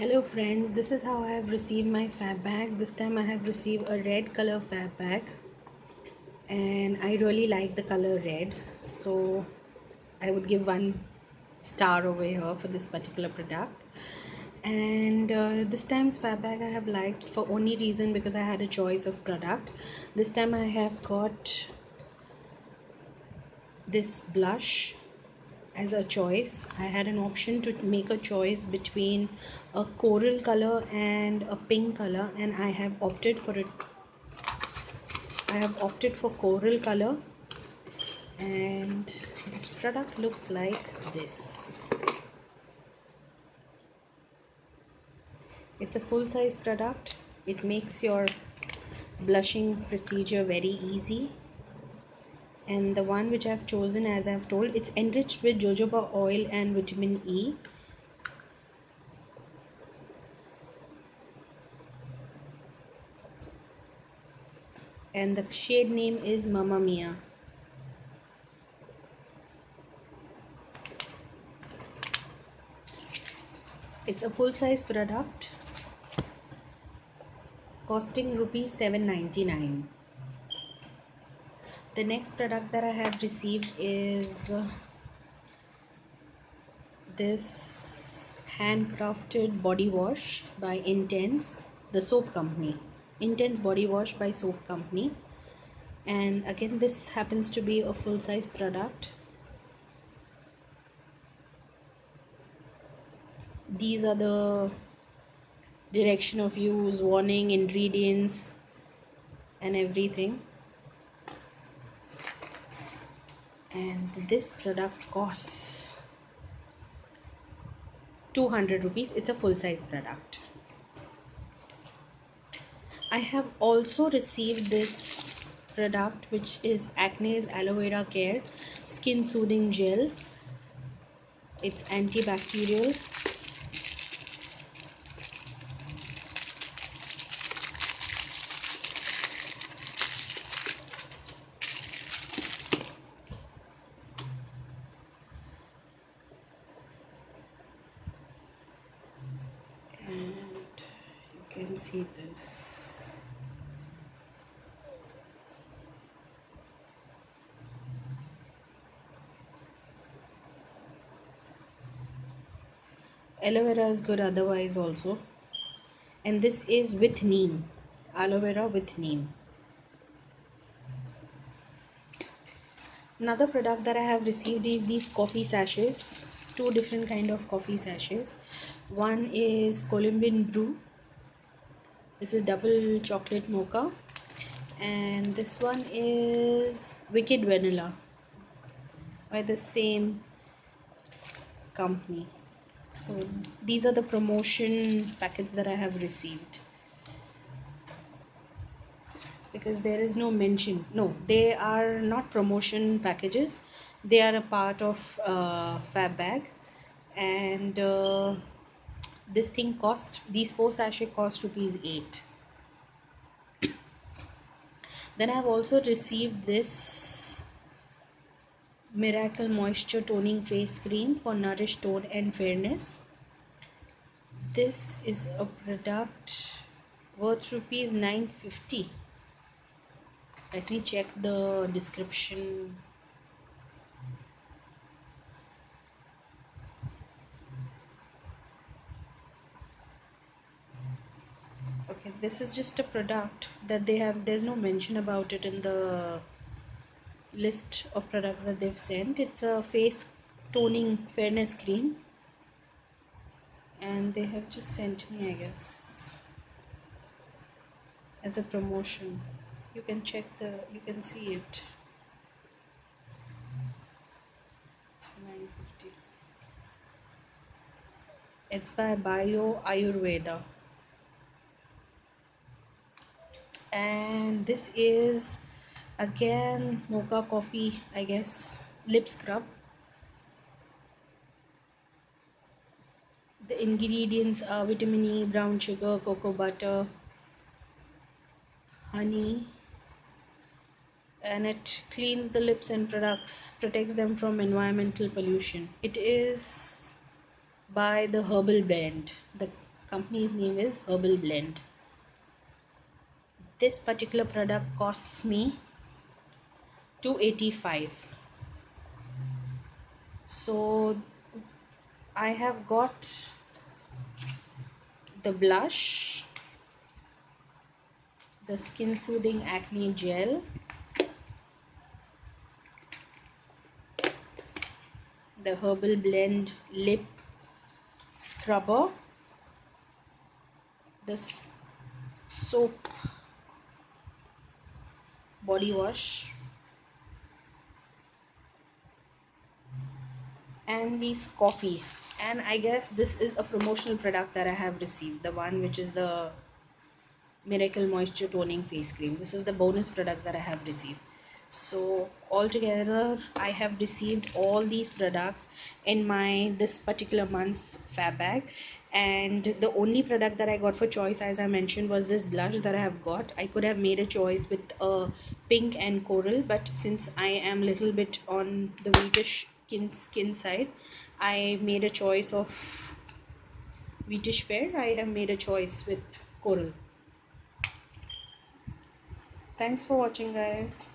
Hello friends, this is how I have received my fab bag. This time I have received a red color fab bag and I really like the color red, so I would give 1 star over here for this particular product. And this time's fab bag I have liked for only reason because I had a choice of product. This time I have got this blush as a choice. I had an option to make a choice between a coral color and a pink color, and I have opted for coral color, and this product looks like this. It's a full-size product. It makes your blushing procedure very easy. And the one which I've chosen, as I've told, it's enriched with jojoba oil and vitamin E. And the shade name is Mamma Mia. It's a full-size product costing rupees 799. The next product that I have received is this handcrafted body wash by Intense, the soap company. Intense body wash by soap company. And again, this happens to be a full-size product. These are the direction of use, warning, ingredients and everything. And this product costs 200 rupees. It's a full-size product. I have also received this product, which is Acne's Aloe Vera Care Skin Soothing Gel. It's antibacterial. And you can see this. Aloe vera is good otherwise also. And this is with neem. Aloe vera with neem. Another product that I have received is these coffee sachets. Two different kind of coffee sachets. One is Colombian Brew. This is double chocolate mocha. And this one is Wicked Vanilla by the same company. So these are the promotion packets that I have received, because there is no mention. No, they are not promotion packages. They are a part of fab bag, and this thing cost, these 4 sachet cost rupees 8. Then I have also received this Miracle Moisture Toning Face Cream for Nourish, Tone and Fairness. This is a product worth rupees 950. Let me check the description. Okay, this is just a product that they have. There's no mention about it in the list of products that they've sent. It's a face toning fairness cream, and they have just sent me, I guess, as a promotion. You can check you can see it. It's for 950. It's by Bio Ayurveda. And this is again mocha coffee, I guess, lip scrub. The ingredients are vitamin E, brown sugar, cocoa butter, honey, and it cleans the lips and protects them from environmental pollution. It is by the Herbal Blend. The company's name is Herbal Blend. This particular product costs me 285. So I have got the blush, the skin soothing acne gel, the Herbal Blend lip scrubber, this soap body wash, and these coffee. And I guess this is a promotional product that I have received, the one which is the Miracle Moisture Toning Face Cream. This is the bonus product that I have received. So altogether I have received all these products in my this particular month's fab bag, and the only product that I got for choice, as I mentioned, was this blush that I have got. I could have made a choice with a pink and coral, but since I am little bit on the wheatish skin side, I made a choice of wheatish fair. I have made a choice with coral. Thanks for watching, guys.